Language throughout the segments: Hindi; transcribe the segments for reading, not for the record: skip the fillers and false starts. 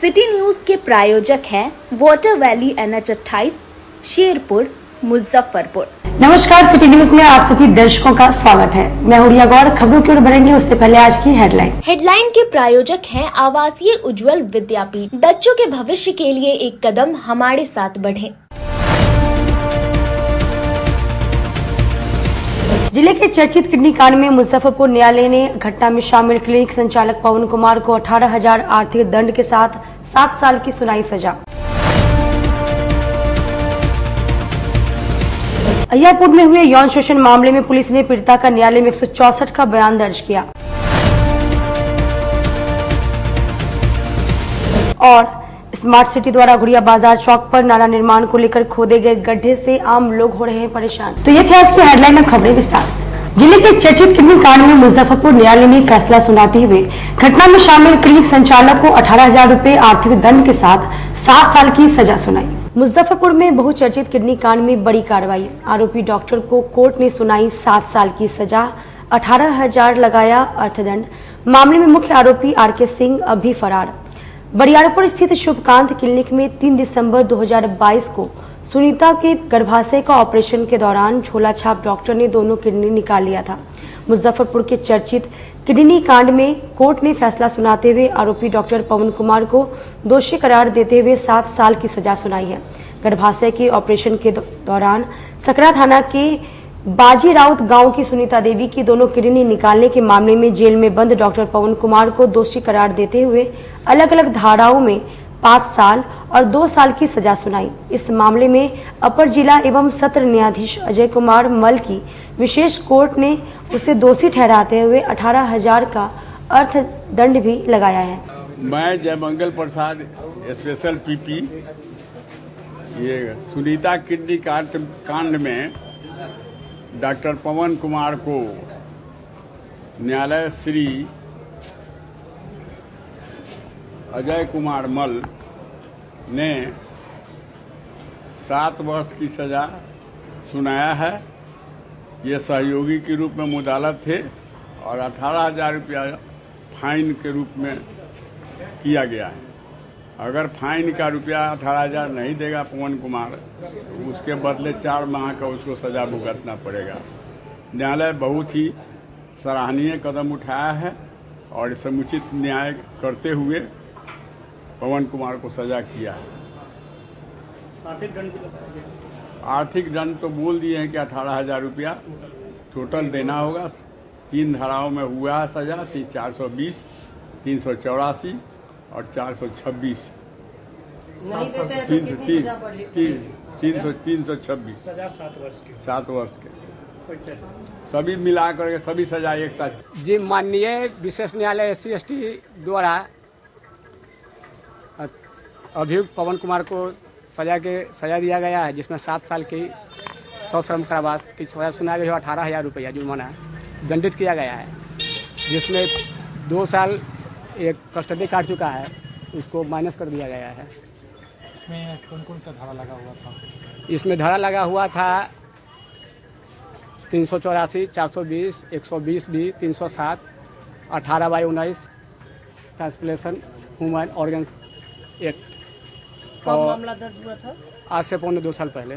सिटी न्यूज के प्रायोजक हैं water valley NH 28 Sherpur Muzaffarpur. नमस्कार, सिटी न्यूज में आप सभी दर्शकों का स्वागत है। मैं हुरिया गौर। खबरों की ओर बढ़ेंगे उससे पहले आज की हेडलाइन के प्रायोजक हैं आवासीय उज्जवल विद्यापीठ। बच्चों के भविष्य के लिए एक कदम हमारे साथ बढ़ें। जिले के चर्चित किडनी कांड में मुजफ्फरपुर न्यायालय ने घटना में शामिल क्लिनिक संचालक पवन कुमार को 18,000 आर्थिक दंड के साथ 7 साल की सुनाई सजा। अय्यापुर में हुए यौन शोषण मामले में पुलिस ने पीड़िता का न्यायालय में 164 का बयान दर्ज किया। और स्मार्ट सिटी द्वारा गुड़िया बाजार चौक पर नाला निर्माण को लेकर खोदे गए गड्ढे से आम लोग हो रहे हैं परेशान। तो ये थे आज की हेडलाइन में खबरें विस्तार से। जिले के चर्चित किडनी कांड में मुजफ्फरपुर न्यायालय ने फैसला सुनाते हुए घटना में शामिल क्लिनिक संचालक को 18,000 रुपए आर्थिक दंड के साथ 7 साल की सजा सुनाई। मुजफ्फरपुर में बहुचर्चित किडनी कांड में बड़ी कार्रवाई। आरोपी डॉक्टर को कोर्ट ने सुनाई 7 साल की सजा, 18,000 लगाया अर्थदंड। मामले में मुख्य आरोपी RK सिंह अभी फरार। बरियारपुर स्थित शुभकांत क्लिनिक में 3 दिसंबर 2022 को सुनीता के गर्भाशय का ऑपरेशन के दौरान झोला छाप डॉक्टर ने दोनों किडनी निकाल लिया था। मुजफ्फरपुर के चर्चित किडनी कांड में कोर्ट ने फैसला सुनाते हुए आरोपी डॉक्टर पवन कुमार को दोषी करार देते हुए 7 साल की सजा सुनाई है। गर्भाशय के ऑपरेशन के दौरान सकरा थाना के बाजी राउत गांव की सुनीता देवी की दोनों किडनी निकालने के मामले में जेल में बंद डॉक्टर पवन कुमार को दोषी करार देते हुए अलग अलग धाराओं में 5 साल और 2 साल की सजा सुनाई। इस मामले में अपर जिला एवं सत्र न्यायाधीश अजय कुमार मल की विशेष कोर्ट ने उसे दोषी ठहराते हुए 18,000 का अर्थदंड भी लगाया है। मैं जयमंगल प्रसाद स्पेशल PP ये सुनीता किडनी कांड में डॉक्टर पवन कुमार को न्यायालय श्री अजय कुमार मल ने 7 वर्ष की सज़ा सुनाया है। ये सहयोगी के रूप में मुदालत थे और 18,000 रुपया फाइन के रूप में किया गया है। अगर फाइन का रुपया 18,000 नहीं देगा पवन कुमार तो उसके बदले 4 माह का उसको सज़ा भुगतना पड़ेगा। न्यायालय बहुत ही सराहनीय कदम उठाया है और समुचित न्याय करते हुए पवन कुमार को सज़ा किया है। आर्थिक दंड तो बोल दिए हैं कि 18,000 रुपया टोटल देना होगा। 3 धाराओं में हुआ है सज़ा, 420, 384 और 426। 326 7 वर्ष के सभी मिला करके सभी सजा एक साथ। जी, माननीय विशेष न्यायालय SC ST द्वारा अभियुक्त पवन कुमार को सजा दिया गया है, जिसमें 7 साल की सश्रम कारावास की सजा सुनाई गई है। 18,000 रुपया जुर्माना दंडित किया गया है, जिसमें 2 साल एक कस्टडी काट चुका है, उसको माइनस कर दिया गया है। इसमें कौन कौन सा धारा लगा हुआ था? इसमें धारा लगा हुआ था 384, 420, 120B, 307, 18/19 ट्रांसप्लेशन ह्यूमन ऑर्गन्स एक्ट। कब मामला दर्ज हुआ था? आज से 2 साल पहले।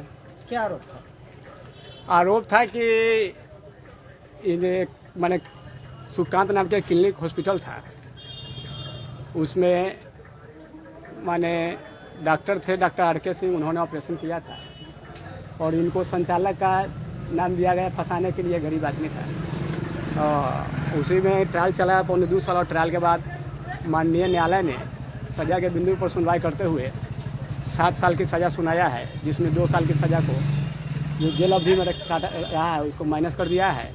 क्या आरोप था? आरोप था कि इन्हें मैंने सुकांत नाम के क्लिनिक हॉस्पिटल था, उसमें माने डॉक्टर थे डॉक्टर RK सिंह, उन्होंने ऑपरेशन किया था और इनको संचालक का नाम दिया गया फंसाने के लिए। गरीब आदमी था और उसी में ट्रायल चला 2 साल और ट्रायल के बाद माननीय न्यायालय ने सज़ा के बिंदु पर सुनवाई करते हुए 7 साल की सज़ा सुनाया है, जिसमें 2 साल की सज़ा को जो जेल अवधि में रहा है उसको माइनस कर दिया है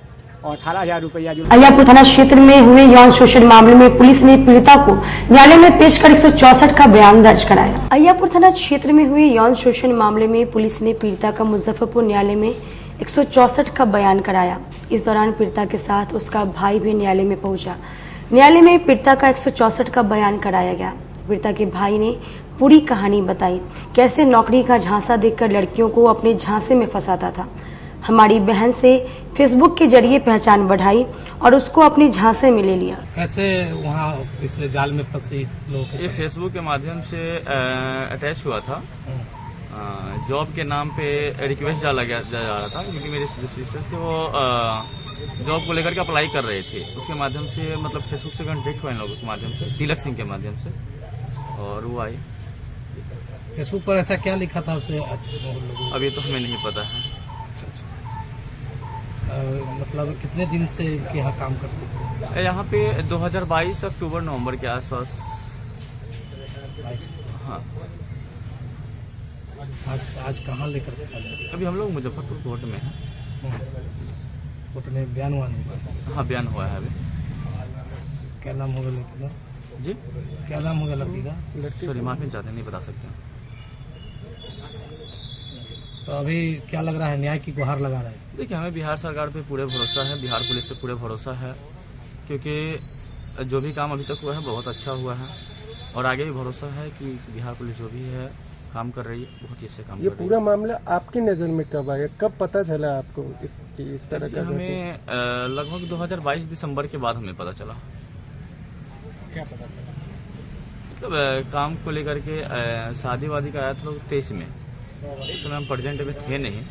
और 18,000 रुपया। अय्यापुर थाना क्षेत्र में हुए यौन शोषण मामले में पुलिस ने पीड़िता को न्यायालय में पेश कर 164 का बयान दर्ज कराया। अय्यापुर थाना क्षेत्र में हुए यौन शोषण मामले में पुलिस ने पीड़िता का मुजफ्फरपुर न्यायालय में 164 का बयान कराया। इस दौरान पीड़िता के साथ उसका भाई भी न्यायालय में पहुंचा। न्यायालय में पीड़िता का 164 का बयान कराया गया। पीड़िता के भाई ने पूरी कहानी बताई, कैसे नौकरी का झांसा देकर लड़कियों को अपने झांसे में फंसाता था। हमारी बहन से फेसबुक के जरिए पहचान बढ़ाई और उसको अपनी झांसे में ले लिया। कैसे वहाँ इस जाल में फंसे इस लोग ये फेसबुक के माध्यम से अटैच हुआ था। जॉब के नाम पे रिक्वेस्ट डाला जा रहा था, क्योंकि मेरे जो सिस्टर थे वो जॉब को लेकर के अप्लाई कर रहे थे। उसके माध्यम से मतलब फेसबुक से कॉन्टेक्ट हुआ इन लोगों के माध्यम से, तिलक सिंह के माध्यम से, और वो आए। फेसबुक पर ऐसा क्या लिखा था से अभी तो हमें नहीं पता है। मतलब कितने दिन से इनके यहाँ काम करते थे? यहाँ पे 2022 अक्टूबर नवंबर के आसपास। हाँ। आज कहाँ लेकर चले? अभी हम लोग मुजफ्फरपुर कोर्ट में हैं। कोर्ट में बयान हुआ नहीं? हाँ, बयान हुआ है अभी। क्या नाम होगा लड़की का? जी, क्या नाम होगा लड़की का? सॉरी, माफी चाहते नहीं बता सकते। तो अभी क्या लग रहा है, न्याय की गुहार लगा रहे हैं? देखिए, हमें बिहार सरकार पे पूरे भरोसा है, बिहार पुलिस से पूरे भरोसा है, क्योंकि जो भी काम अभी तक हुआ है बहुत अच्छा हुआ है, और आगे भी भरोसा है कि बिहार पुलिस जो भी है काम कर रही है, बहुत चीज से काम कर रही है। ये पूरा मामला आपकी नज़र में कब आया, कब पता चला आपको इस तरह का? हमें लगभग 2022 दिसंबर के बाद हमें पता चला। क्या पता चला? मतलब काम को लेकर के शादी वादी का आया था 23 में। उस समय हम प्रेजेंट में थे नहीं।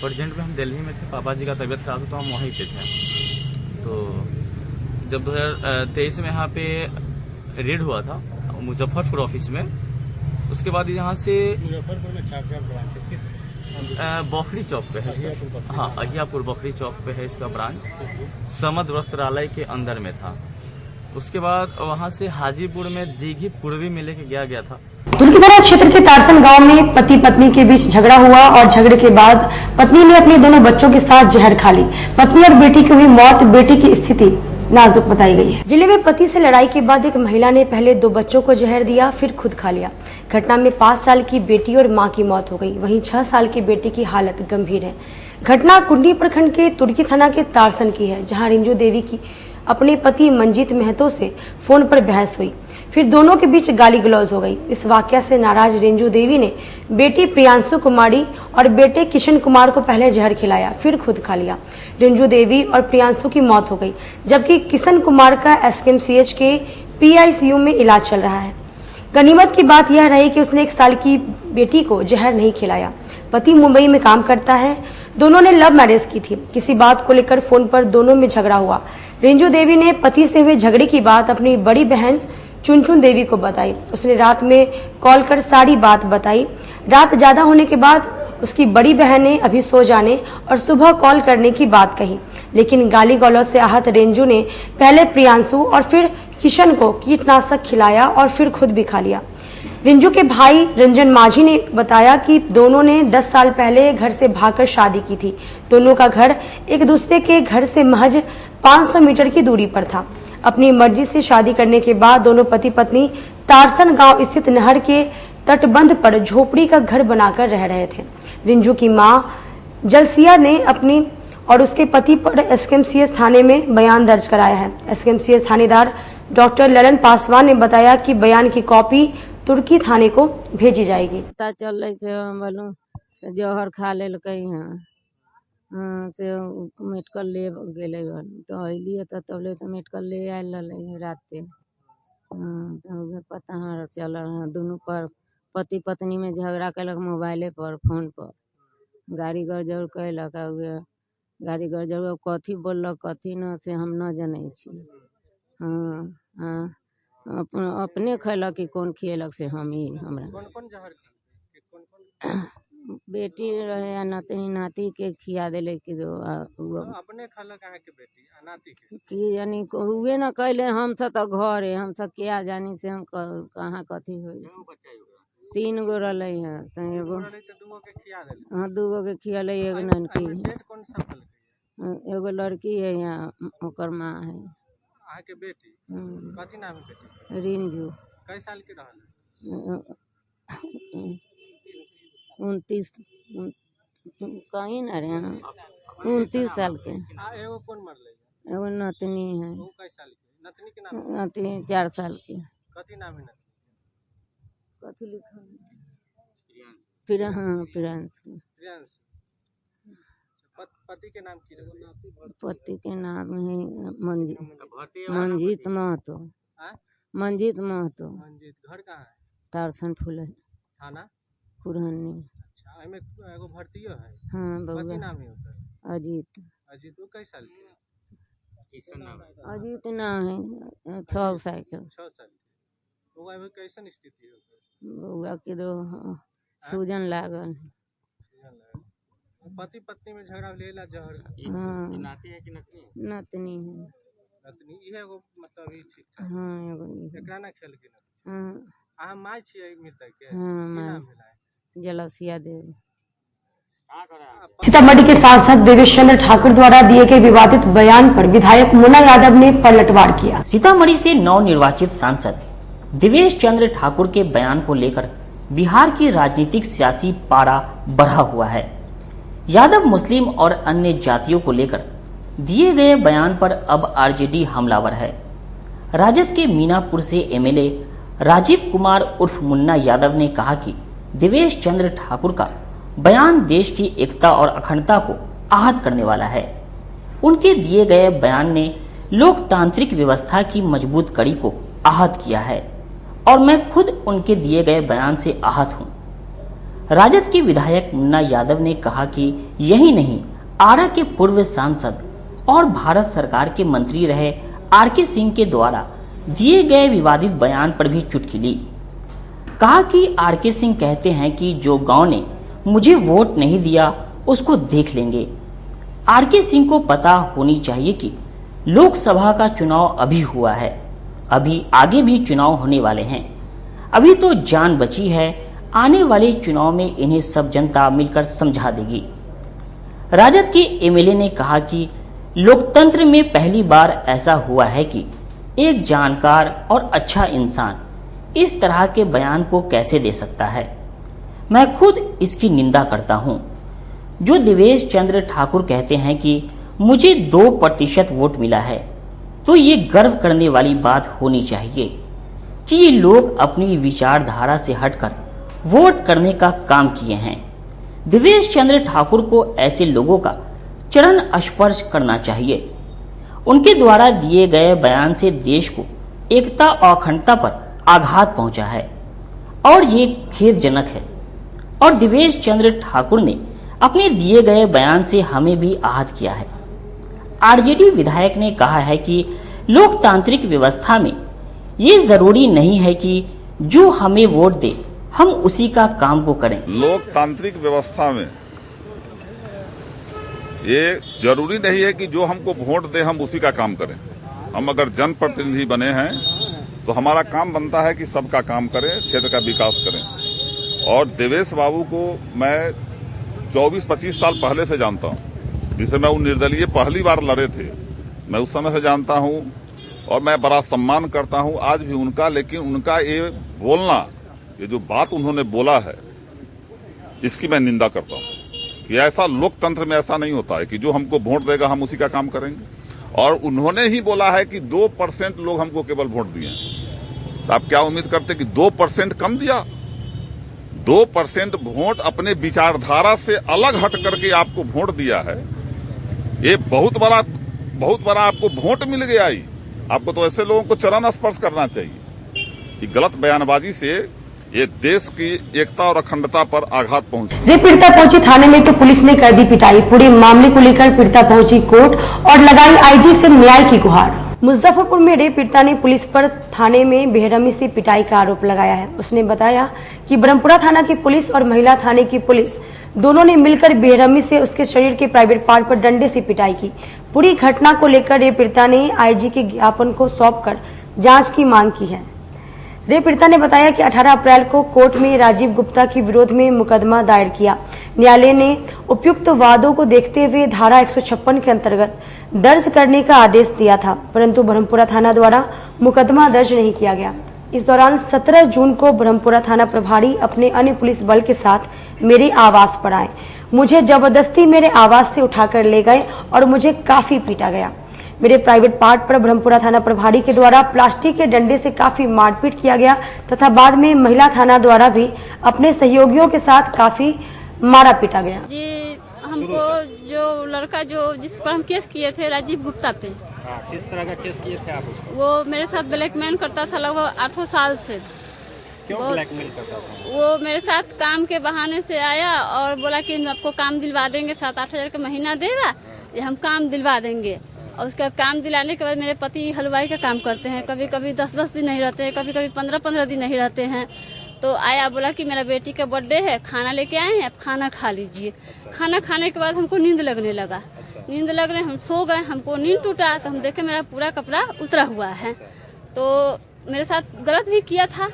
प्रेजेंट में हम दिल्ली में थे, पापा जी का तबीयत खराब था तो हम वहीं पे थे। तो जब 2023 में यहाँ पे रेड हुआ था मुजफ्फरपुर ऑफिस में, उसके बाद यहाँ से मुजफ्फरपुर में 4 ब्रांच है, किस? बखरी चौक पे है सर। हाँ, अहियापुर बखरी चौक पे है इसका ब्रांच। समद वस्त्रालय के अंदर में था। उसके बाद वहाँ से हाजीपुर में दीघी पूर्वी में लेके गया था। तुर्की थाना क्षेत्र के तारसन गांव में पति पत्नी के बीच झगड़ा हुआ और झगड़े के बाद पत्नी ने अपने दोनों बच्चों के साथ जहर खा ली। पत्नी और बेटी की हुई मौत, बेटी की स्थिति नाजुक बताई गई है। जिले में पति से लड़ाई के बाद एक महिला ने पहले 2 बच्चों को जहर दिया, फिर खुद खा लिया। घटना में 5 साल की बेटी और मां की मौत हो गई, वहीं 6 साल की बेटी की हालत गंभीर है। घटना कुंडी प्रखंड के तुर्की थाना के तारसन की है, जहाँ रिंजू देवी की अपने पति मंजीत महतो से फोन पर बहस हुई, फिर दोनों के बीच गाली गलौज हो गई। इस वाकया से नाराज रिंजू देवी ने बेटी प्रियांशु कुमारी और बेटे किशन कुमार को पहले जहर खिलाया, फिर खुद खा लिया। रिंजू देवी और प्रियांशु की मौत हो गई, जबकि किशन कुमार का SKMCH के PICU में इलाज चल रहा है। गनीमत की बात यह रही कि उसने 1 साल की बेटी को जहर नहीं खिलाया। पति मुंबई में काम करता है, दोनों ने लव मैरिज की थी। किसी बात को लेकर फोन पर दोनों में झगड़ा हुआ। रिंजू देवी ने पति से हुए झगड़े की बात अपनी बड़ी बहन चुनचुन देवी को बताई। उसने रात में कॉल कर सारी बात बताई। रात ज्यादा होने के बाद उसकी बड़ी बहन ने अभी सो जाने और सुबह कॉल करने की बात कही, लेकिन गाली गलौज से आहत रिंजू ने पहले प्रियांशु और फिर किशन को कीटनाशक खिलाया और फिर खुद भी खा लिया। रिंजू के भाई रंजन माझी ने बताया कि दोनों ने 10 साल पहले घर से भागकर शादी की थी। दोनों का घर एक दूसरे के घर से महज 500 मीटर की दूरी पर था। अपनी मर्जी से शादी करने के बाद दोनों पति पत्नी तारसन गांव स्थित नहर के तटबंध पर झोपड़ी का घर बनाकर रह रहे थे। रिंजू की मां जलसिया ने अपनी और उसके पति पर SKMCH थाने में बयान दर्ज कराया है। SKMCH थानेदार डॉक्टर ललन पासवान ने बताया कि बयान की कॉपी तुर्की थाने को भेजी जाएगी। पता चल जहर खा लेलकै हाँ से मेडिकल ले गेलै तो अलिए तो तबले तो मेडिकल ले आयल रहलै राते। तो पता चल दोनों पर पति पत्नी में झगड़ा कैलक, मोबाइले पर फोन पर गाड़ी गरजौर कैलक। गाड़ी गरजौर कथी बोललक कथी न से हम न जनै छी। अपने खैलक कि कौन खिएलक से हम ही हमरा कौन जहर बेटी रहे या नाती नाती के खिया दिले कि अपने खाला कहाँ के बेटी नाती के कि यानी हुए न कैले। हम सब तो घरे हम सब क्या जानी से हम कहाँ कथी हो। 3 गो रहले हैं तो एगो हाँ 2 गो के खियाले, एगो ननकी एगो लड़की है यहाँ ओकर माँ है। के बेटी कथी नाम है बेटी? रिंजू। कई साल की रहल? 29 कहीं न रहे 29 साल के। एगो कौन मरले? एगो नतनी है। वो कई साल की? नतनी के नाम? नतनी 4 साल की। कथी नाम है? कथी लिखा है? फिर हाँ प्रियांशु। पति के नाम की पति के नाम है मंजीत महतो। मंजीत महतो। मंजीत घर कहाँ है? तारसन फूल है थाना पुरहनी। अच्छा एमे एगो भर्तियो है। हाँ कथी बउआ नाम है ओकर? अजीत। अजीत वो कई साल के? अजीत ना है 6 साइकिल। 6 साल के। वो एमे कैसन स्थिति है ओकर? बउआ के दो सूजन लागल। पति पत्नी में झगड़ा लेला जहर। हाँ नाती है कि नतनी? नतनी है। नतनी इहे एगो मतलब ई ठीक ठाक। हाँ एगो एकरा ना खेल के। हाँ अहाँ माय छियै मृतक के? हाँ की माय नाम भेलै? जलसिया देवी। सीतामढ़ी के सांसद देवेश चंद्र ठाकुर द्वारा दिए गए विवादित बयान पर विधायक मुन्ना यादव ने पलटवार किया। सीतामढ़ी से नवनिर्वाचित सांसद देवेश चंद्र ठाकुर के बयान को लेकर बिहार की राजनीतिक सियासी पारा बढ़ा हुआ है। यादव मुस्लिम और अन्य जातियों को लेकर दिए गए बयान पर अब आरजेडी हमलावर है। राजद के मीनापुर से एमएलए राजीव कुमार उर्फ मुन्ना यादव ने कहा कि देवेश चंद्र ठाकुर का बयान देश की एकता और अखंडता को आहत करने वाला है। उनके दिए गए बयान ने लोकतांत्रिक व्यवस्था की मजबूत कड़ी को आहत किया है और मैं खुद उनके दिए गए बयान से आहत हूं। राजद के विधायक मुन्ना यादव ने कहा कि यही नहीं, आरा के पूर्व सांसद और भारत सरकार के मंत्री रहे आरके सिंह के द्वारा दिए गए विवादित बयान पर भी चुटकी ली। कहा कि आरके सिंह कहते हैं कि जो गांव ने मुझे वोट नहीं दिया उसको देख लेंगे। आरके सिंह को पता होनी चाहिए कि लोकसभा का चुनाव अभी हुआ है, अभी आगे भी चुनाव होने वाले हैं। अभी तो जान बची है, आने वाले चुनाव में इन्हें सब जनता मिलकर समझा देगी। राजद के एमएलए ने कहा कि लोकतंत्र में पहली बार ऐसा हुआ है कि एक जानकार और अच्छा इंसान इस तरह के बयान को कैसे दे सकता है। मैं खुद इसकी निंदा करता हूं। जो देवेश चंद्र ठाकुर कहते हैं कि मुझे 2% वोट मिला है, तो ये गर्व करने वाली बात होनी चाहिए कि ये लोग अपनी विचारधारा से हटकर वोट करने का काम किए हैं। देवेश चंद्र ठाकुर को ऐसे लोगों का चरण स्पर्श करना चाहिए। उनके द्वारा दिए गए बयान से देश को एकता और अखंडता पर आघात पहुंचा है और ये खेदजनक है। और देवेश चंद्र ठाकुर ने अपने दिए गए बयान से हमें भी आहत किया है। आरजेडी विधायक ने कहा है कि लोकतांत्रिक व्यवस्था में ये जरूरी नहीं है कि जो हमें वोट दे हम उसी का काम को करें। लोकतांत्रिक व्यवस्था में ये जरूरी नहीं है कि जो हमको वोट दे हम उसी का काम करें। हम अगर जनप्रतिनिधि बने हैं तो हमारा काम बनता है कि सबका काम करें, क्षेत्र का विकास करें। और देवेश बाबू को मैं 24-25 साल पहले से जानता हूं, जिसे मैं वो निर्दलीय पहली बार लड़े थे, मैं उस समय से जानता हूं और मैं बड़ा सम्मान करता हूं आज भी उनका। लेकिन उनका ये बोलना, ये जो बात उन्होंने बोला है, इसकी मैं निंदा करता हूं कि ऐसा लोकतंत्र में ऐसा नहीं होता है कि जो हमको वोट देगा हम उसी का काम करेंगे। और उन्होंने ही बोला है कि 2% लोग हमको केवल वोट दिए, तो आप क्या उम्मीद करते कि 2% कम दिया? 2% वोट अपने विचारधारा से अलग हट करके आपको वोट दिया है। ये बहुत बड़ा आपको वोट मिल गया ही। आपको तो ऐसे लोगों को चरण स्पर्श करना चाहिए। ये गलत बयानबाजी से ये देश की एकता और अखंडता पर आघात पहुंचा। रे पीड़िता पहुंची थाने में तो पुलिस ने कर दी पिटाई। पूरे मामले को लेकर पीड़िता पहुंची कोर्ट और लगाई आईजी से न्याय की गुहार। मुजफ्फरपुर में रे पीड़िता ने पुलिस पर थाने में बेरहमी से पिटाई का आरोप लगाया है। उसने बताया कि ब्रह्मपुरा थाना की पुलिस और महिला थाने की पुलिस दोनों ने मिलकर बेरहमी से उसके शरीर के प्राइवेट पार्ट पर डंडे से पिटाई की। पूरी घटना को लेकर रे पीड़िता ने आईजी के ज्ञापन को सौंपकर जांच की मांग की है। रे पीड़िता ने बताया कि 18 अप्रैल को कोर्ट में राजीव गुप्ता के विरोध में मुकदमा दायर किया। न्यायालय ने उपयुक्त वादों को देखते हुए धारा 156 के अंतर्गत दर्ज करने का आदेश दिया था, परंतु ब्रह्मपुरा थाना द्वारा मुकदमा दर्ज नहीं किया गया। इस दौरान 17 जून को ब्रह्मपुरा थाना प्रभारी अपने अन्य पुलिस बल के साथ मेरे आवास पर आए। मुझे जबरदस्ती मेरे आवास से उठाकर ले गए और मुझे काफी पीटा गया। मेरे प्राइवेट पार्ट पर ब्रह्मपुरा थाना प्रभारी के द्वारा प्लास्टिक के डंडे से काफी मारपीट किया गया तथा बाद में महिला थाना द्वारा भी अपने सहयोगियों के साथ काफी मारा पीटा गया। जी हमको जो लड़का जिस पर हम केस किए थे राजीव गुप्ता पे। किस तरह का केस किए थे आप उसको? वो मेरे साथ ब्लैकमेल करता था लगभग 8 साल से। क्यों ब्लैकमेल करता था? वो मेरे साथ काम के बहाने से आया और बोला कि आपको काम दिलवा देंगे, 7-8 हजार का महीना देगा, ये हम काम दिलवा देंगे। और उसके बाद काम दिलाने के बाद मेरे पति हलवाई का काम करते हैं, कभी कभी 10-10 दिन नहीं रहते हैं, कभी कभी 15-15 दिन नहीं रहते हैं। तो आया बोला कि मेरा बेटी का बर्थडे है, खाना लेके आए हैं, आप खाना खा लीजिए। खाना खाने के बाद हमको नींद लगने लगा। नींद लगने हम सो गए, हमको नींद टूटा तो हम देखे मेरा पूरा कपड़ा उतरा हुआ है। तो मेरे साथ गलत भी किया था।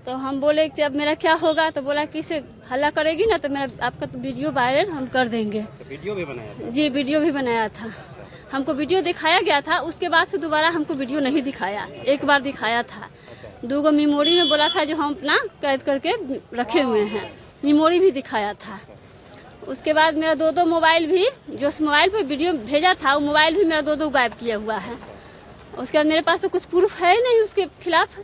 तो हम बोले कि अब मेरा क्या होगा, तो बोला कि इसे हल्ला करेगी ना तो मेरा आपका तो वीडियो वायरल हम कर देंगे। तो वीडियो भी बनाया था? जी, वीडियो भी बनाया था। हमको वीडियो दिखाया गया था, उसके बाद से दोबारा हमको वीडियो नहीं दिखाया। एक बार दिखाया था, 2 मेमोरी में बोला था जो हम अपना कैद करके रखे हुए हैं, मेमोरी भी दिखाया था। उसके बाद मेरा 2 मोबाइल भी, जो उस मोबाइल पर वीडियो भेजा था वो मोबाइल भी मेरा 2 गायब किया हुआ है। उसके बाद मेरे पास तो कुछ प्रूफ है नहीं उसके खिलाफ।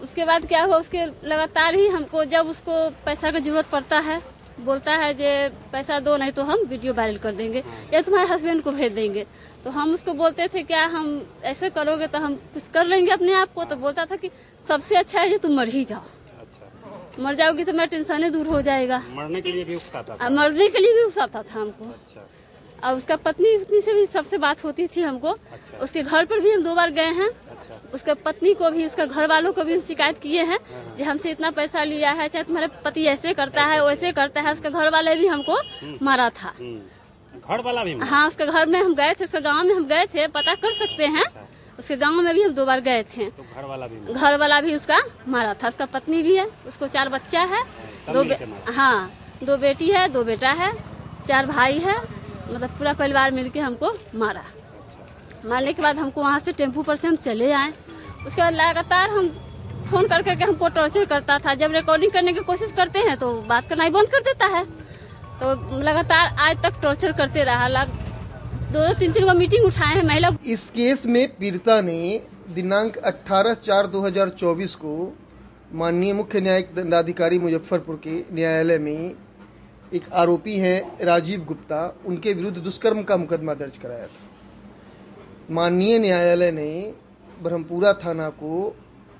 उसके बाद क्या हुआ, उसके लगातार ही हमको जब उसको पैसा की जरूरत पड़ता है बोलता है जे पैसा दो नहीं तो हम वीडियो वायरल कर देंगे या तुम्हारे हस्बैंड को भेज देंगे। तो हम उसको बोलते थे क्या हम ऐसे करोगे तो हम कुछ कर लेंगे अपने आप को। तो बोलता था कि सबसे अच्छा है जो तुम मर ही जाओ। अच्छा। मर जाओगी तो मेरा टेंशन दूर हो जाएगा। मरने के लिए भी उकसाता था? मरने के लिए भी उकसाता था हमको। अच्छा। और उसका पत्नी से भी सबसे बात होती थी हमको। अच्छा। उसके घर पर भी हम 2 बार गए हैं। अच्छा। उसके पत्नी को भी, उसके घर वालों को भी हम शिकायत किए हैं कि हमसे इतना पैसा लिया है, चाहे तुम्हारे पति ऐसे करता है वैसे करता है। उसके घर वाले भी हमको मारा था। घर वाला भी? हाँ, उसके घर में हम गए थे, उसके गाँव में हम गए थे, पता कर सकते हैं। उसके गाँव में भी हम 2 बार गए थे। तो घर वाला भी उसका मारा था। उसका पत्नी भी है, उसको 4 बच्चा है, 2 बेटी है, 2 बेटा है, 4 भाई है, मतलब पूरा परिवार मिलके हमको मारा। मारने के बाद हमको वहाँ से टेम्पू पर से हम चले आए। उसके बाद लगातार हम फोन कर करके हमको टॉर्चर करता था। जब रिकॉर्डिंग करने की कोशिश करते हैं तो बात करना ही बंद कर देता है। तो लगातार आज तक टॉर्चर करते रहा। 2-3 को मीटिंग उठाए हैं महिला। इस केस में पीड़िता ने दिनांक 18/4/2024 को माननीय मुख्य न्यायिक दंडाधिकारी मुजफ्फरपुर के न्यायालय में एक आरोपी हैं राजीव गुप्ता, उनके विरुद्ध दुष्कर्म का मुकदमा दर्ज कराया था। माननीय न्यायालय ने ब्रह्मपुरा थाना को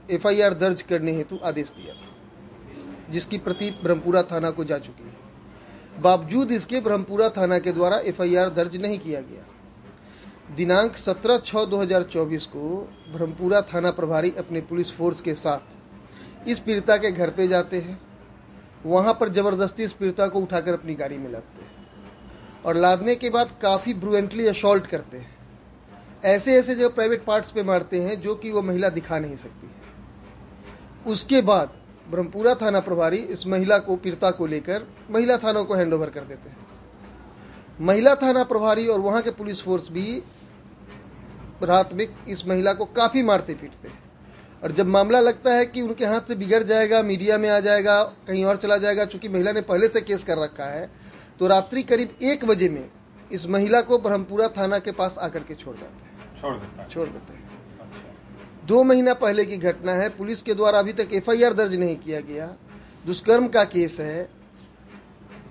FIR दर्ज करने हेतु आदेश दिया था, जिसकी प्रति ब्रह्मपुरा थाना को जा चुकी है। बावजूद इसके ब्रह्मपुरा थाना के द्वारा FIR दर्ज नहीं किया गया। दिनांक 17/6/2024 को ब्रह्मपुरा थाना प्रभारी अपने पुलिस फोर्स के साथ इस पीड़िता के घर पे जाते हैं। वहाँ पर जबरदस्ती इस पीड़िता को उठाकर अपनी गाड़ी में लादते हैं और लादने के बाद काफ़ी ब्रुएंटली असॉल्ट करते हैं। ऐसे जो प्राइवेट पार्ट्स पे मारते हैं जो कि वो महिला दिखा नहीं सकती। उसके बाद ब्रह्मपुरा थाना प्रभारी इस महिला को, पीड़िता को लेकर महिला थाना को हैंडओवर कर देते हैं। महिला थाना प्रभारी और वहाँ के पुलिस फोर्स भी रात में इस महिला को काफ़ी मारते पीटते हैं। और जब मामला लगता है कि उनके हाथ से बिगड़ जाएगा, मीडिया में आ जाएगा, कहीं और चला जाएगा, चूंकि महिला ने पहले से केस कर रखा है, तो रात्रि करीब 1 बजे में इस महिला को ब्रह्मपुरा थाना के पास आकर के छोड़ देते हैं। छोड़ देते हैं। 2 महीना पहले की घटना है। पुलिस के द्वारा अभी तक FIR दर्ज नहीं किया गया। दुष्कर्म का केस है।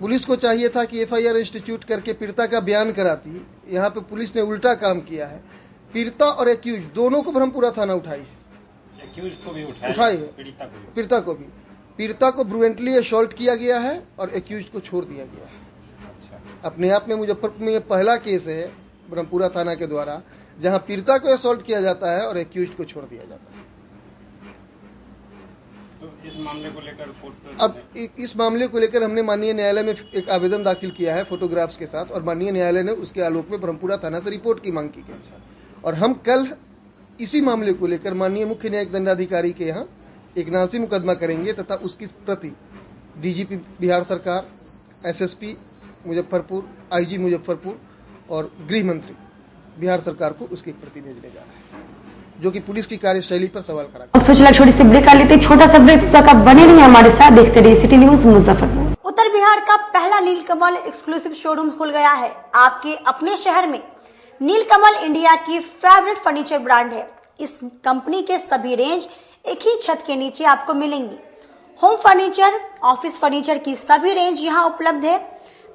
पुलिस को चाहिए था कि FIR इंस्टीट्यूट करके पीड़िता का बयान कराती। यहाँ पे पुलिस ने उल्टा काम किया है। पीड़िता और एक्यूज दोनों को ब्रह्मपुरा थाना उठाई है। उठाई है, पीड़िता को भी। पीड़िता को ब्रुएंटली असॉल्ट किया गया है और एक्यूज को छोड़ दिया गया है। अपने आप में मुजफ्फरपुर में ये पहला केस है ब्रह्मपुरा थाना के द्वारा जहां पीड़िता को असॉल्ट किया जाता है और एक्यूज को छोड़ दिया जाता है। तो इस मामले को लेकर अब इस मामले को लेकर हमने माननीय न्यायालय में एक आवेदन दाखिल किया है फोटोग्राफ्स के साथ, और माननीय न्यायालय ने उसके आलोक में ब्रह्मपुरा थाना से रिपोर्ट की मांग की गई। और हम कल इसी मामले को लेकर माननीय मुख्य न्यायिक दंडाधिकारी के यहाँ एक नासी मुकदमा करेंगे तथा उसकी प्रति DGP बिहार सरकार, SSP मुजफ्फरपुर, IG मुजफ्फरपुर और गृह मंत्री बिहार सरकार को उसकी प्रति भेजने जा रहा है, जो कि पुलिस की कार्यशैली पर सवाल खड़ा कर। तो चला छोटी सी ब्रेक कर लेते, छोटा सा ब्रेक तक बने रहिए हमारे साथ, देखते रहिए सिटी न्यूज मुजफ्फरपुर। उत्तर बिहार का पहला नीलकमल एक्सक्लूसिव शोरूम खुल गया है आपके अपने शहर में। नीलकमल इंडिया की फेवरेट फर्नीचर ब्रांड है। इस कंपनी के सभी रेंज एक ही छत के नीचे आपको मिलेंगी। होम फर्नीचर, ऑफिस फर्नीचर की सभी रेंज यहाँ उपलब्ध है।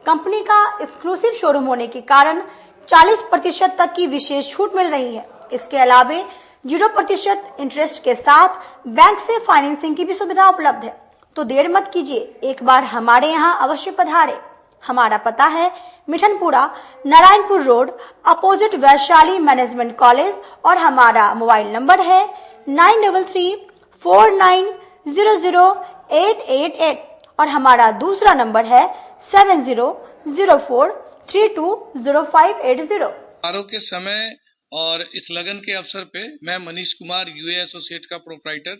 कंपनी का एक्सक्लूसिव शोरूम होने के कारण 40% तक की विशेष छूट मिल रही है। इसके अलावे 0% इंटरेस्ट के साथ बैंक से फाइनेंसिंग की भी सुविधा उपलब्ध है। तो देर मत कीजिए, एक बार हमारे यहाँ अवश्य पधारे। हमारा पता है Mithanpura, Narayanpur road, opposite Vaishali management college और हमारा मोबाइल नंबर है 9334900888 और हमारा दूसरा नंबर है 7004320580। समारोह के समय और इस लगन के अवसर पे मैं मनीष कुमार यूए एसोसिएट का प्रोप्राइटर,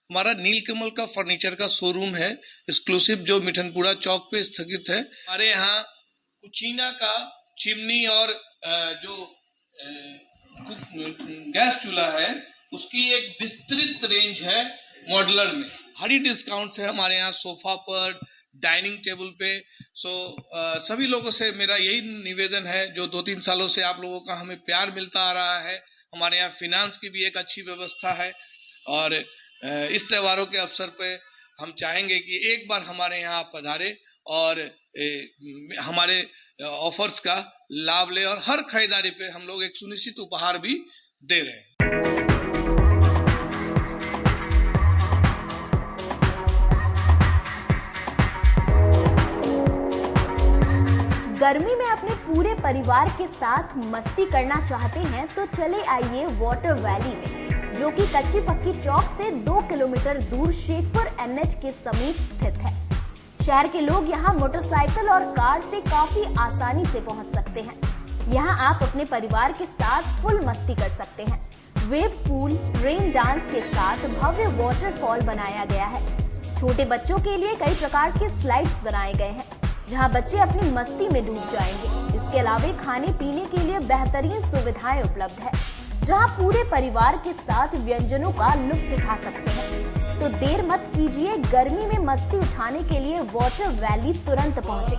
हमारा नीलकमल का फर्नीचर का शोरूम है एक्सक्लूसिव जो मिठनपुरा चौक पे स्थगित है। हमारे यहाँ कुचीना का चिमनी और जो गैस चूल्हा है उसकी एक विस्तृत रेंज है मॉडुलर में। भारी डिस्काउंट है हमारे यहाँ सोफा पर, डाइनिंग टेबल पे। सभी लोगों से मेरा यही निवेदन है, जो 2-3 सालों से आप लोगों का हमें प्यार मिलता आ रहा है, हमारे यहाँ फिनांस की भी एक अच्छी व्यवस्था है और इस त्योहारों के अवसर पे हम चाहेंगे कि एक बार हमारे यहाँ पधारे और हमारे ऑफर्स का लाभ ले और हर खरीदारी पे हम लोग एक सुनिश्चित उपहार भी दे रहे हैं। गर्मी में अपने पूरे परिवार के साथ मस्ती करना चाहते हैं तो चले आइए वाटर वैली में, जो कि कच्ची पक्की चौक से 2 किलोमीटर दूर शेखपुर NH के समीप स्थित है। शहर के लोग यहाँ मोटरसाइकिल और कार से काफी आसानी से पहुँच सकते हैं। यहाँ आप अपने परिवार के साथ फुल मस्ती कर सकते हैं। वेव पूल, रेन डांस के साथ भव्य वाटरफॉल बनाया गया है। छोटे बच्चों के लिए कई प्रकार के स्लाइड्स बनाए गए हैं, जहां बच्चे अपनी मस्ती में डूब जाएंगे। इसके अलावा खाने पीने के लिए बेहतरीन सुविधाएं उपलब्ध है, जहां पूरे परिवार के साथ व्यंजनों का लुत्फ उठा सकते हैं। तो देर मत कीजिए, गर्मी में मस्ती उठाने के लिए वाटर वैली तुरंत पहुंचे।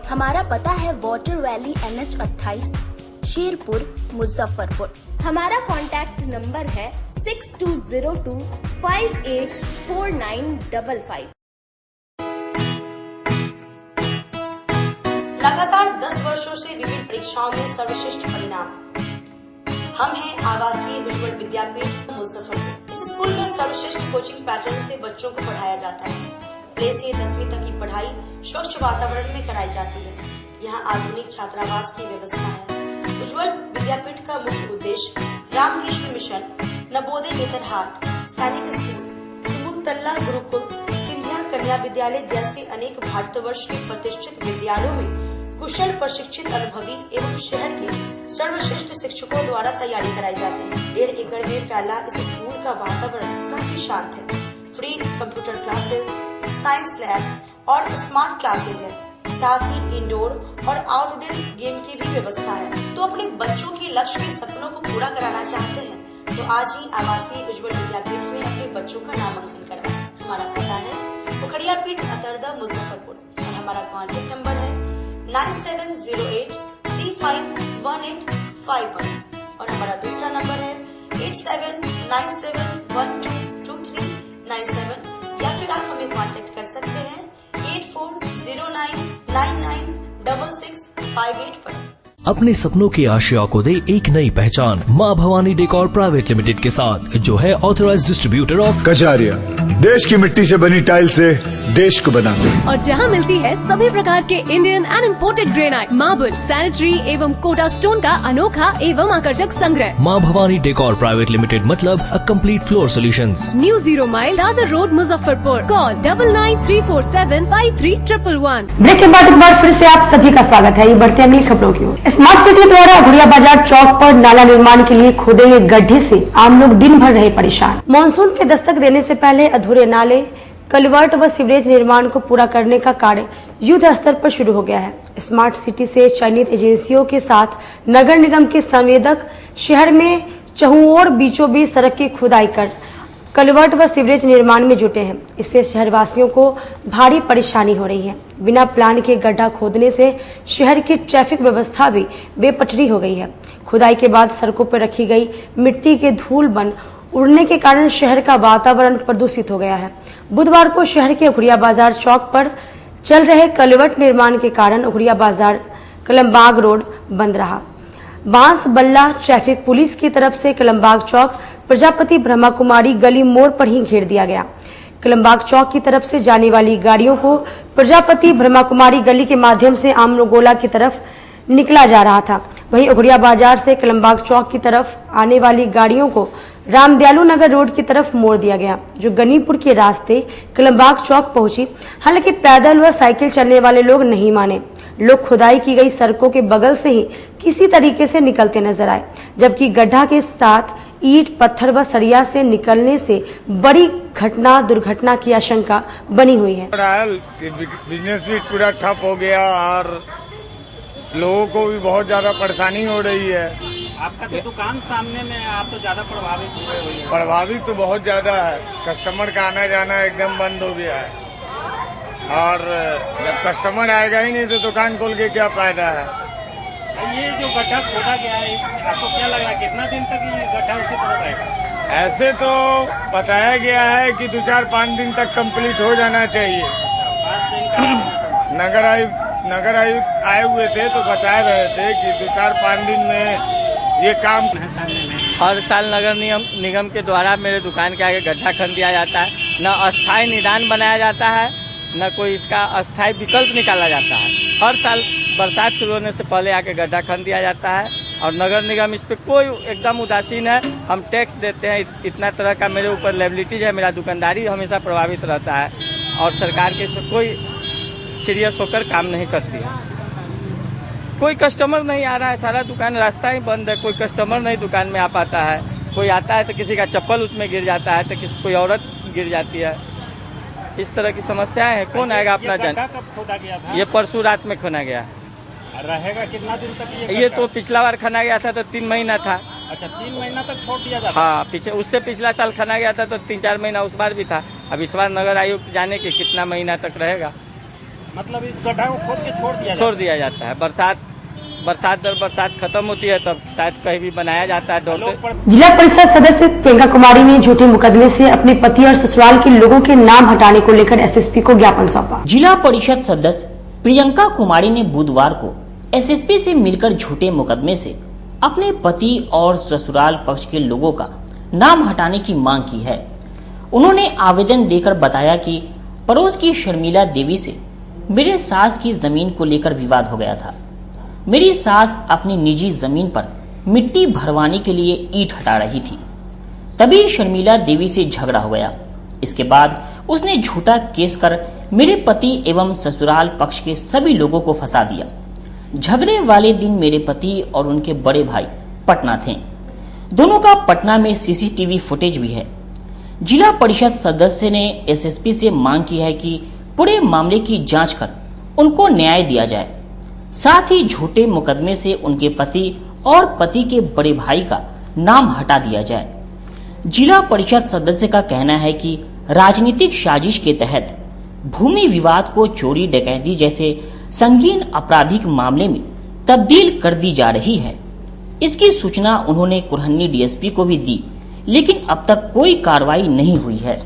हमारा पता है water valley NH 28, Sherpur, Muzaffarpur. हमारा कॉन्टैक्ट नंबर है 6202584955। लगातार 10 वर्षों से विभिन्न परीक्षाओं में सर्वश्रेष्ठ परिणाम। हम हैं आवासीय उज्ज्वल विद्यापीठ मुजफ्फरपुर। इस स्कूल में सर्वश्रेष्ठ कोचिंग पैटर्न से बच्चों को पढ़ाया जाता है। प्ले से 10वीं तक की पढ़ाई स्वच्छ वातावरण में कराई जाती है। यहाँ आधुनिक छात्रावास की व्यवस्था है। उज्ज्वल विद्यापीठ का मुख्य उद्देश्य रामकृष्ण मिशन, नवोदय नेतरहाट, सैनिक स्कूल, सिमुलतल्ला गुरुकुल, सिंधिया कन्या विद्यालय जैसे अनेक भारतवर्ष के प्रतिष्ठित विद्यालयों में कुशल प्रशिक्षित अनुभवी एवं शहर के सर्वश्रेष्ठ शिक्षकों द्वारा तैयारी कराई जाती है। 1.5 एकड़ में फैला इस स्कूल का वातावरण काफी शांत है। Free computer classes, science lab और स्मार्ट क्लासेस है। साथ ही इंडोर और आउटडोर गेम की भी व्यवस्था है। तो अपने बच्चों के लक्ष्य के सपनों को पूरा कराना चाहते हैं तो आज ही आवासीय उज्ज्वल विद्यापीठ में अपने बच्चों का नामांकन करवाएं। हमारा पता है पोखरियापीठ, अतरदा, मुजफ्फरपुर और हमारा कॉन्टेक्ट नंबर है 9708351851 और हमारा दूसरा नंबर है 8797122397 या फिर आप हमें कांटेक्ट कर सकते हैं 8409996658 पर। अपने सपनों की आशिया को दे एक नई पहचान माँ भवानी डेकोर प्राइवेट लिमिटेड के साथ, जो है ऑथराइज्ड डिस्ट्रीब्यूटर ऑफ कजारिया। देश की मिट्टी से बनी टाइल से देश को बनाते और जहां मिलती है सभी प्रकार के Indian and imported granite, marble, sanitary एवं कोटा स्टोन का अनोखा एवं आकर्षक संग्रह। माँ भवानी डेकोर प्राइवेट लिमिटेड मतलब a complete floor solutions. New 0 mile Dadar road, Muzaffarpur. Call 9934753111। Break के बाद एक बार फिर से आप सभी का स्वागत है। ये बढ़ते अगली खबरों की ओर। स्मार्ट सिटी द्वारा घुड़िया बाजार चौक पर नाला निर्माण के लिए खोदे गए गड्ढे से आम लोग दिन भर रहे परेशान। मानसून के दस्तक देने से पहले अधूरे नाले, कलवर्ट व सीवरेज निर्माण को पूरा करने का कार्य युद्ध स्तर पर शुरू हो गया है। स्मार्ट सिटी से चयनित एजेंसियों के साथ नगर निगम के संवेदक शहर में चहुओर बीचों बीच सड़क की खुदाई कर कलवर्ट व सीवरेज निर्माण में जुटे हैं। इससे शहरवासियों को भारी परेशानी हो रही है। बिना प्लान के गड्ढा खोदने से शहर की ट्रैफिक व्यवस्था भी बेपटरी हो गई है। खुदाई के बाद सड़कों पर रखी गई मिट्टी के धूल बन उड़ने के कारण शहर का वातावरण प्रदूषित हो गया है। बुधवार को शहर के घुड़िया बाजार चौक पर चल रहे कलवर्ट निर्माण के कारण उखड़िया बाजार कलमबाग रोड बंद रहा। बांस बल्ला ट्रैफिक पुलिस की तरफ से कलमबाग चौक प्रजापति ब्रह्मा कुमारी गली मोड़ पर ही घेर दिया गया। कलमबाग चौक की तरफ से जाने वाली गाड़ियों को प्रजापति ब्रह्मा कुमारी गली के माध्यम से आमरोगोला की तरफ निकला जा रहा था। वहीं उखड़िया बाजार से कलमबाग चौक की तरफ आने वाली गाड़ियों को रामदयालु नगर रोड की तरफ मोड़ दिया गया, जो गनीपुर के रास्ते कलमबाग चौक पहुंची। हालांकि पैदल व साइकिल चलने वाले लोग नहीं माने। लोग खुदाई की गई सड़कों के बगल से ही किसी तरीके से निकलते नजर आए, जबकि गड्ढा के साथ ईंट पत्थर व सरिया से निकलने से बड़ी दुर्घटना की आशंका बनी हुई है। बिजनेस भी पूरा ठप हो गया और लोगों को भी बहुत ज्यादा परेशानी हो रही है। आपका तो दुकान सामने में, आप तो ज्यादा प्रभावित हुए हैं। प्रभावित तो बहुत ज्यादा है, कस्टमर का आना जाना एकदम बंद हो गया है और जब कस्टमर आएगा ही नहीं तो दुकान खोल के क्या फायदा है। ये जो गड्ढा खोदा गया है, आपको क्या लग रहा है कितना दिन तक ये गड्ढा उसी तरह रहेगा? ऐसे तो बताया गया है कि 2-4-5 दिन तक कंप्लीट हो जाना चाहिए। 5 दिन का नगर आयुक्त आए हुए थे तो बता रहे थे कि 2-4-5 दिन में ये काम। हर साल नगर निगम के द्वारा मेरे दुकान के आगे गड्ढा खन दिया जाता है। न अस्थायी निदान बनाया जाता है, न कोई इसका अस्थायी विकल्प निकाला जाता है। हर साल बरसात शुरू होने से पहले आके गड्ढा खन दिया जाता है और नगर निगम इस पर कोई एकदम उदासीन है। हम टैक्स देते हैं, इतना तरह का मेरे ऊपर लायबिलिटीज है, मेरा दुकानदारी हमेशा प्रभावित रहता है और सरकार के इस पर कोई सीरियस होकर काम नहीं करती है। कोई कस्टमर नहीं आ रहा है, सारा दुकान रास्ता ही बंद है, कोई कस्टमर नहीं दुकान में आ पाता है। कोई आता है तो किसी का चप्पल उसमें गिर जाता है तो कोई औरत गिर जाती है। इस तरह की समस्याएं हैं। कौन आएगा अपना जान? कब खोदा गया था? ये परसों रात में खोना गया। रहेगा कितना दिन तक ये तो पिछला बार खना गया था तो 3 महीना था। अच्छा, 3 महीना तक छोड़ दिया जाता? हाँ, पीछे उससे पिछला साल खना गया था तो 3-4 महीना उस बार भी था। अब इस बार नगर आयुक्त जाने के कितना महीना तक रहेगा। मतलब इस गड्ढा को खोद के छोड़ दिया जाता है। बरसात दर बरसात खत्म होती है तब शायद कहीं भी बनाया जाता है। जिला परिषद सदस्य प्रियंका कुमारी ने झूठे मुकदमे से अपने पति और ससुराल के लोगों के नाम हटाने को लेकर एसएसपी को ज्ञापन सौंपा। जिला परिषद सदस्य प्रियंका कुमारी ने बुधवार को एसएसपी से मिलकर झूठे मुकदमे से अपने पति और ससुराल पक्ष के लोगों का नाम हटाने की मांग की है। उन्होंने आवेदन देकर बताया कि पड़ोस की शर्मिला देवी से मेरे सास की जमीन को लेकर विवाद हो गया था। मेरी सास अपनी निजी जमीन पर मिट्टी भरवाने के लिए ईंट हटा रही थी, तभी शर्मिला देवी से झगड़ा हो गया। इसके बाद उसने झूठा केस कर मेरे पति एवं ससुराल पक्ष के सभी लोगों को फंसा दिया। झगड़े वाले दिन मेरे पति और उनके बड़े भाई पटना थे। दोनों का पटना में सीसीटीवी फुटेज भी है। जिला परिषद सदस्य ने एसएसपी से मांग की है कि पूरे मामले की जांच कर उनको न्याय दिया जाए। साथ ही झूठे मुकदमे से उनके पति और पति के बड़े भाई का नाम हटा दिया जाए। जिला परिषद सदस्य का कहना है कि राजनीतिक साजिश के तहत भूमि विवाद को चोरी डकैती जैसे संगीन आपराधिक मामले में तब्दील कर दी जा रही है। इसकी सूचना उन्होंने कुरहनी डीएसपी को भी दी, लेकिन अब तक कोई कार्रवाई नहीं हुई है।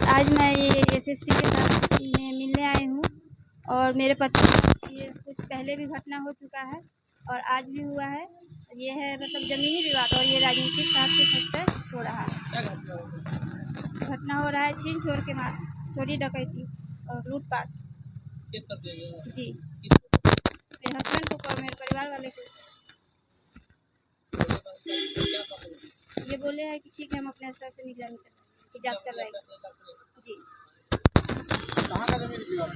आज मैं ये एसएसपी के साथ मिलने आई हूँ और मेरे पति ये कुछ पहले भी घटना हो चुका है और आज भी हुआ है। ये है मतलब जमीनी विवाद और ये राजनीतिक साथ के छत हो रहा है। घटना हो रहा है छीन छोड़ के मार चोरी डकैती और लूटपाट। जी, मेरे हस्बैंड को और मेरे परिवार वाले को ये बोले हैं कि ठीक है हम अपने स्तर से निगरानी की जांच कर रहे हैं। जी, कहाँ का जमीन विवाद?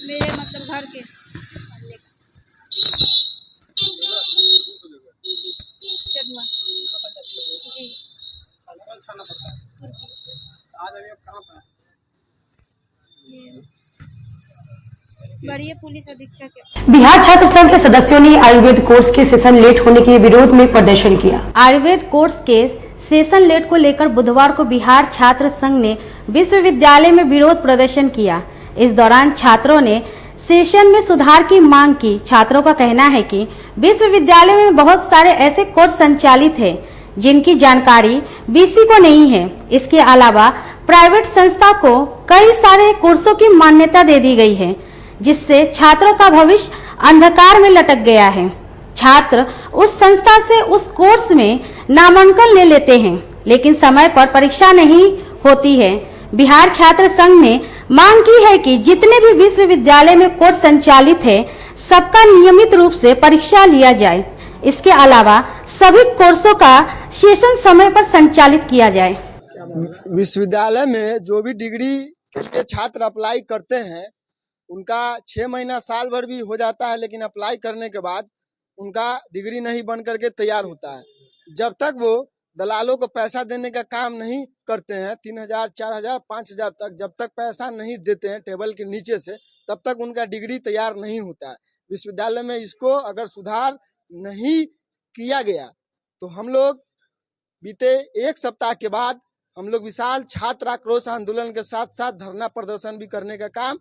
मेरे मतलब घर के सामने का चढ़ुआ। जी, आज अभी आप कहाँ पे? बड़ी पुलिस अधीक्षक। बिहार छात्र संघ के सदस्यों ने आयुर्वेद कोर्स के सेशन लेट होने के विरोध में प्रदर्शन किया। आयुर्वेद कोर्स के सेशन लेट को लेकर बुधवार को बिहार छात्र संघ ने विश्वविद्यालय में विरोध प्रदर्शन किया। इस दौरान छात्रों ने सेशन में सुधार की मांग की। छात्रों का कहना है कि विश्वविद्यालय में बहुत सारे ऐसे कोर्स संचालित हैं जिनकी जानकारी बीसी को नहीं है। इसके अलावा प्राइवेट संस्था को कई सारे कोर्सों की मान्यता दे दी गई है, जिससे छात्रों का भविष्य अंधकार में लटक गया है। छात्र उस संस्था से उस कोर्स में नामांकन ले लेते हैं, लेकिन समय पर परीक्षा नहीं होती है। बिहार छात्र संघ ने मांग की है कि जितने भी विश्वविद्यालय में कोर्स संचालित है, सबका नियमित रूप से परीक्षा लिया जाए। इसके अलावा सभी कोर्सों का सेशन समय पर संचालित किया जाए। विश्वविद्यालय में जो भी डिग्री के लिए छात्र अप्लाई करते हैं, उनका 6 महीना साल भर भी हो जाता है, लेकिन अप्लाई करने के बाद उनका डिग्री नहीं बन करके तैयार होता है। जब तक वो दलालों को पैसा देने का काम नहीं करते हैं, 3000, 4000, 5000 तक जब तक पैसा नहीं देते हैं टेबल के नीचे से, तब तक उनका डिग्री तैयार नहीं होता है। विश्वविद्यालय में इसको अगर सुधार नहीं किया गया तो हम लोग बीते 1 सप्ताह के बाद हम लोग विशाल छात्र आक्रोश आंदोलन के साथ साथ धरना प्रदर्शन भी करने का काम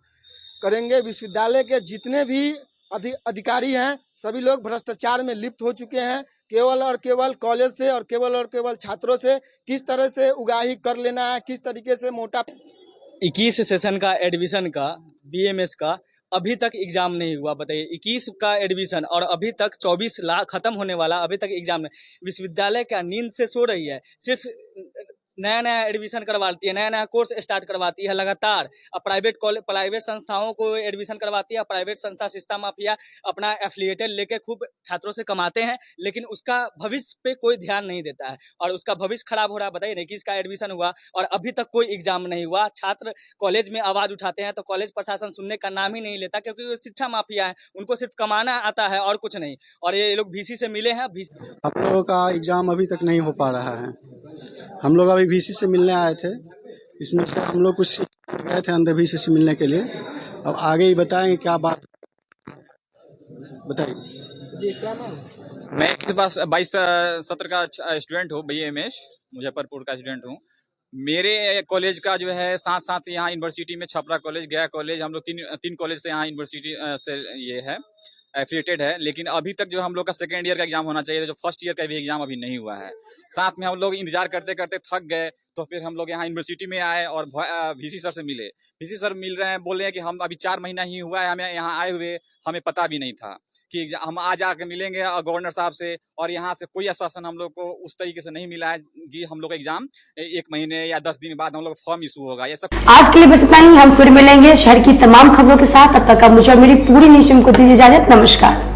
करेंगे। विश्वविद्यालय के जितने भी अधिकारी हैं, सभी लोग भ्रष्टाचार में लिप्त हो चुके हैं। केवल और केवल कॉलेज से और केवल छात्रों से किस तरह से उगाही कर लेना है, किस तरीके से मोटा 21 सेशन का एडमिशन का BMS का अभी तक एग्जाम नहीं हुआ। बताइए, 21 का एडमिशन और अभी तक 24 लाख खत्म होने वाला, अभी तक एग्जाम नहीं। विश्वविद्यालय क्या नींद से सो रही है? सिर्फ नया नया एडमिशन करवाती है, नया नया कोर्स स्टार्ट करवाती है लगातार। अब प्राइवेट संस्थाओं को एडमिशन करवाती है। प्राइवेट संस्था शिक्षा माफिया अपना एफिलिएटेड लेके खूब छात्रों से कमाते हैं, लेकिन उसका भविष्य पे कोई ध्यान नहीं देता है और उसका भविष्य खराब हो रहा है। बताइए, 21 का एडमिशन हुआ और अभी तक कोई एग्जाम नहीं हुआ। छात्र कॉलेज में आवाज उठाते हैं तो कॉलेज प्रशासन सुनने का नाम ही नहीं लेता, क्योंकि वो शिक्षा माफिया है, उनको सिर्फ कमाना आता है और कुछ नहीं। और ये लोग VC से मिले हैं। हम लोगों का एग्जाम अभी तक नहीं हो पा रहा है। हम लोग अभी VC से मिलने आए थे, इसमें से हम लोग कुछ गए थे अंदर VC से मिलने के लिए। अब आगे ही बताएंगे क्या बात। बताइए। मैं इस बार 22-17 का स्टूडेंट हूँ, BMS मुजफ्फरपुर का स्टूडेंट हूँ। मेरे कॉलेज का जो है साथ साथ यहाँ यूनिवर्सिटी में छपरा कॉलेज, गया कॉलेज, हम लोग तीन कॉलेज से यहाँ यूनिवर्सिटी से ये है एफिलिएटेड है। लेकिन अभी तक जो हम लोग का 2nd ईयर का एग्जाम होना चाहिए, जो 1st ईयर का भी एग्जाम अभी नहीं हुआ है। साथ में हम लोग इंतजार करते करते थक गए, तो फिर हम लोग यहाँ यूनिवर्सिटी में आए और VC सर से मिले। VC सर मिल रहे हैं, बोल रहे हैं कि हम अभी 4 महीना ही हुआ है हमें यहाँ आए हुए, हमें पता भी नहीं था कि हम आज आके मिलेंगे गवर्नर साहब से। और यहाँ से कोई आश्वासन हम लोग को उस तरीके से नहीं मिला है कि हम लोग एग्जाम 1 महीने या 10 दिन बाद हम लोग फॉर्म इशू होगा। ये सब आज के लिए बस इतना ही। हम फिर मिलेंगे शहर की तमाम खबरों के साथ। तब तक आप मुझे और मेरी पूरी न्यूज़ टीम को दीजिए इजाजत। नमस्कार।